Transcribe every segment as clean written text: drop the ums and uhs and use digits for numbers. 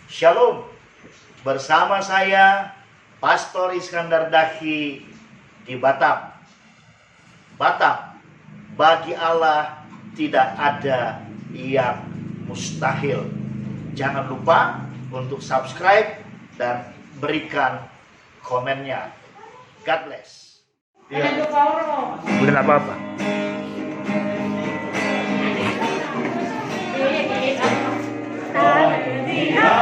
Shalom, bersama saya Pastor Iskandar Dahi di Batam. Batam, bagi Allah tidak ada yang mustahil. Jangan lupa untuk subscribe dan berikan komennya. God bless. Bukan apa-apa. Begini ya.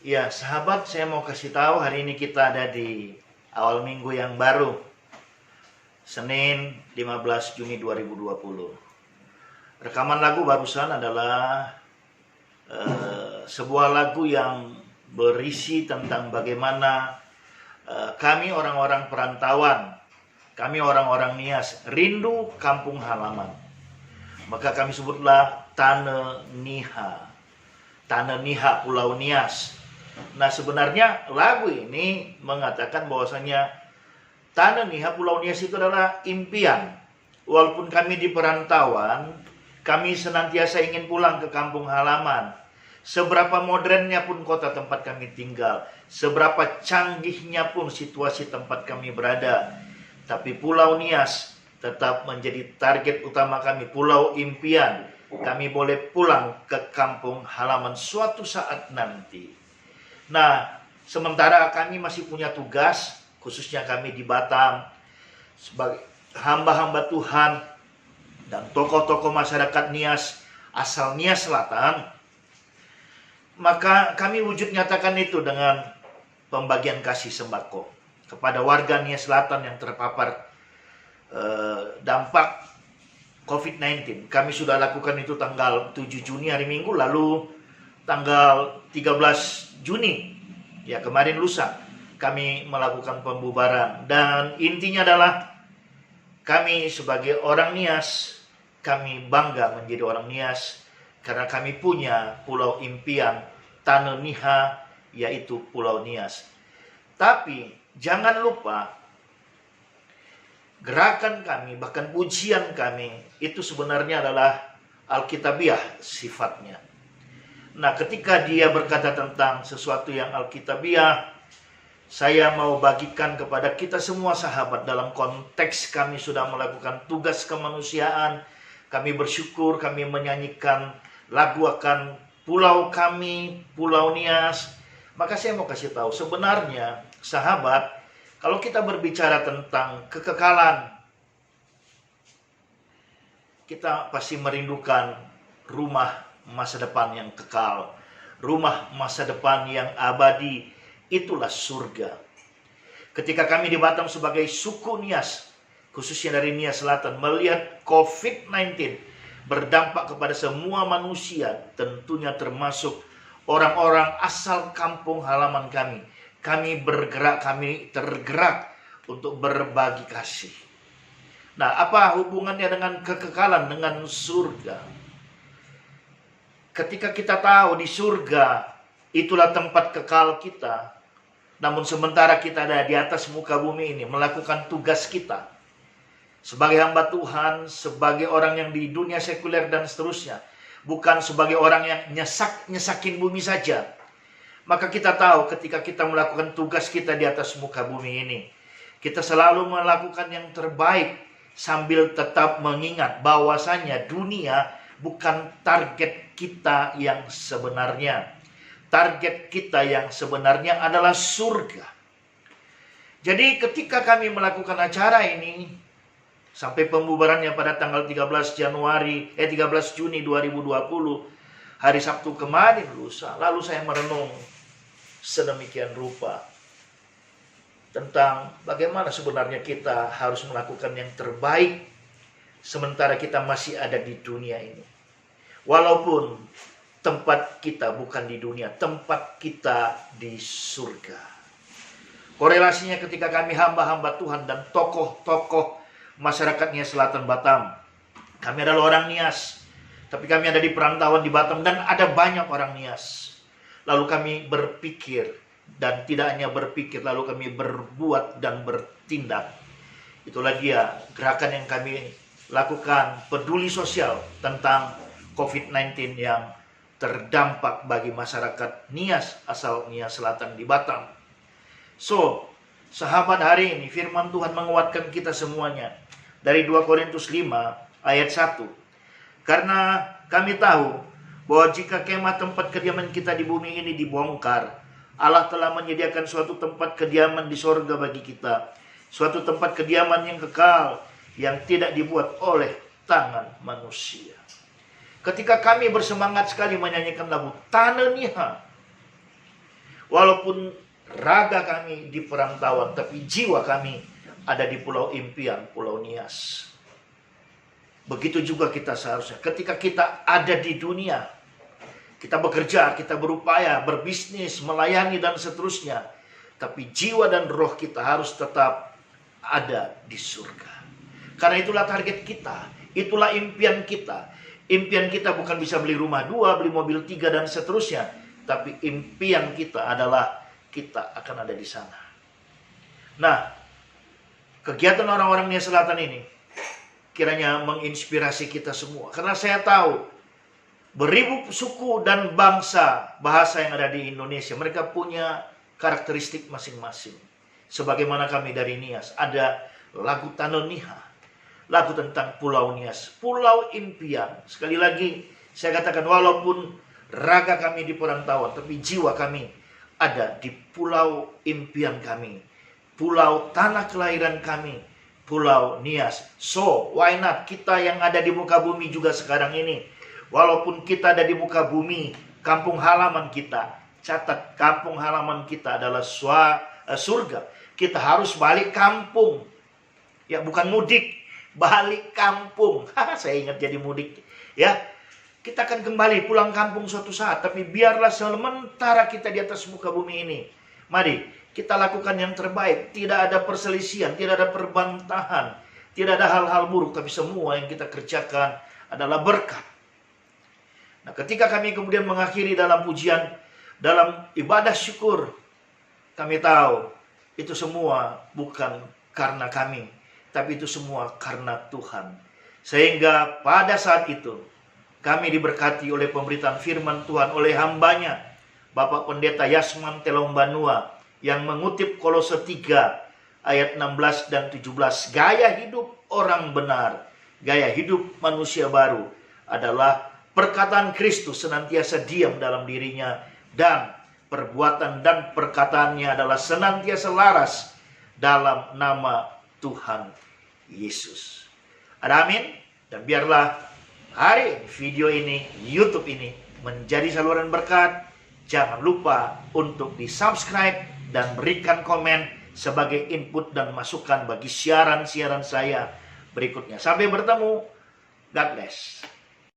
Ya, sahabat, saya mau kasih tahu hari ini kita ada di awal minggu yang baru. Senin 15 Juni 2020. Rekaman lagu barusan adalah sebuah lagu yang berisi tentang bagaimana kami orang-orang perantauan, kami orang-orang Nias, rindu kampung halaman. Maka kami sebutlah Tanah Niha. Tanah Niha, Pulau Nias. Nah, sebenarnya lagu ini mengatakan bahwasanya Tanah Niha, Pulau Nias itu adalah impian. Walaupun kami di perantauan, kami senantiasa ingin pulang ke kampung halaman. Seberapa modernnya pun kota tempat kami tinggal, seberapa canggihnya pun situasi tempat kami berada, tapi Pulau Nias tetap menjadi target utama kami, pulau impian. Kami boleh pulang ke kampung halaman suatu saat nanti. Nah, sementara kami masih punya tugas, khususnya kami di Batam, sebagai hamba-hamba Tuhan dan tokoh-tokoh masyarakat Nias, asal Nias Selatan, maka kami wujud nyatakan itu dengan pembagian kasih sembako kepada warga Nias Selatan yang terpapar dampak COVID-19. Kami sudah lakukan itu tanggal 7 Juni hari Minggu, lalu tanggal 13 Juni, ya kemarin lusa, kami melakukan pembubaran. Dan intinya adalah kami sebagai orang Nias, kami bangga menjadi orang Nias karena kami punya pulau impian, Tanah Niha, yaitu Pulau Nias. Tapi jangan lupa, gerakan kami, bahkan pujian kami, itu sebenarnya adalah Alkitabiah sifatnya. Nah, ketika dia berkata tentang sesuatu yang Alkitabiah, saya mau bagikan kepada kita semua sahabat dalam konteks kami sudah melakukan tugas kemanusiaan. Kami bersyukur, kami menyanyikan lagu akan pulau kami, Pulau Nias. Maka saya mau kasih tahu, sebenarnya sahabat, kalau kita berbicara tentang kekekalan, kita pasti merindukan rumah masa depan yang kekal, rumah masa depan yang abadi, itulah surga. Ketika kami di Batam sebagai suku Nias, khususnya dari Nias Selatan, melihat COVID-19 berdampak kepada semua manusia, tentunya termasuk orang-orang asal kampung halaman kami. Kami tergerak untuk berbagi kasih. Nah, apa hubungannya dengan kekekalan, dengan surga? Ketika kita tahu di surga, itulah tempat kekal kita. Namun sementara kita ada di atas muka bumi ini, melakukan tugas kita sebagai hamba Tuhan, sebagai orang yang di dunia sekuler dan seterusnya, bukan sebagai orang yang nyesakin bumi saja. Maka kita tahu ketika kita melakukan tugas kita di atas muka bumi ini, kita selalu melakukan yang terbaik sambil tetap mengingat bahwasanya dunia bukan target kita yang sebenarnya. Target kita yang sebenarnya adalah surga. Jadi ketika kami melakukan acara ini sampai pembubarannya pada tanggal 13 Juni 2020, hari Sabtu kemarin lusa, lalu saya merenung sedemikian rupa tentang bagaimana sebenarnya kita harus melakukan yang terbaik sementara kita masih ada di dunia ini. Walaupun tempat kita bukan di dunia, tempat kita di surga. Korelasinya ketika kami hamba-hamba Tuhan dan tokoh-tokoh masyarakat Nias Selatan Batam. Kami adalah orang Nias, tapi kami ada di perantauan di Batam dan ada banyak orang Nias. Lalu kami berpikir, dan tidak hanya berpikir, lalu kami berbuat dan bertindak. Itulah dia gerakan yang kami lakukan, peduli sosial tentang COVID-19 yang terdampak bagi masyarakat Nias, asal Nias Selatan di Batam. So, sahabat, hari ini firman Tuhan menguatkan kita semuanya dari 2 Korintus 5 ayat 1. Karena kami tahu bahwa jika kemah tempat kediaman kita di bumi ini dibongkar, Allah telah menyediakan suatu tempat kediaman di sorga bagi kita, suatu tempat kediaman yang kekal, yang tidak dibuat oleh tangan manusia. Ketika kami bersemangat sekali menyanyikan lagu Tanah Niha, walaupun raga kami di perantauan, tapi jiwa kami ada di pulau impian, Pulau Nias. Begitu juga kita seharusnya. Ketika kita ada di dunia, kita bekerja, kita berupaya, berbisnis, melayani dan seterusnya, tapi jiwa dan roh kita harus tetap ada di surga. Karena itulah target kita, itulah impian kita. Impian kita bukan bisa beli rumah 2, beli mobil 3 dan seterusnya, tapi impian kita adalah kita akan ada di sana. Nah, kegiatan orang-orang Nias Selatan ini kiranya menginspirasi kita semua. Karena saya tahu beribu suku dan bangsa bahasa yang ada di Indonesia, mereka punya karakteristik masing-masing. Sebagaimana kami dari Nias, ada lagu Tanah Niha, lagu tentang Pulau Nias, pulau impian. Sekali lagi saya katakan, walaupun raga kami di perantauan, tapi jiwa kami ada di pulau impian kami, pulau tanah kelahiran kami, Pulau Nias. So, why not kita yang ada di muka bumi juga sekarang ini, walaupun kita ada di muka bumi, kampung halaman kita, catat, kampung halaman kita adalah surga. Kita harus balik kampung, ya, bukan mudik, balik kampung. Saya ingat jadi mudik, ya. Kita akan kembali pulang kampung suatu saat, tapi biarlah sementara kita di atas muka bumi ini, mari kita lakukan yang terbaik. Tidak ada perselisihan, tidak ada perbantahan, tidak ada hal-hal buruk, tapi semua yang kita kerjakan adalah berkat. Nah, ketika kami kemudian mengakhiri dalam pujian, dalam ibadah syukur, kami tahu itu semua bukan karena kami, tapi itu semua karena Tuhan. Sehingga pada saat itu kami diberkati oleh pemberitaan firman Tuhan oleh hambanya, Bapak Pendeta Yasman Telombanua, yang mengutip Kolose 3 ayat 16 dan 17. Gaya hidup orang benar, gaya hidup manusia baru adalah perkataan Kristus senantiasa diam dalam dirinya, dan perbuatan dan perkataannya adalah senantiasa laras dalam nama Tuhan Yesus. Ada amin? Dan biarlah hari ini, video ini, YouTube ini menjadi saluran berkat. Jangan lupa untuk di-subscribe dan berikan komen sebagai input dan masukan bagi siaran-siaran saya berikutnya. Sampai bertemu. God bless.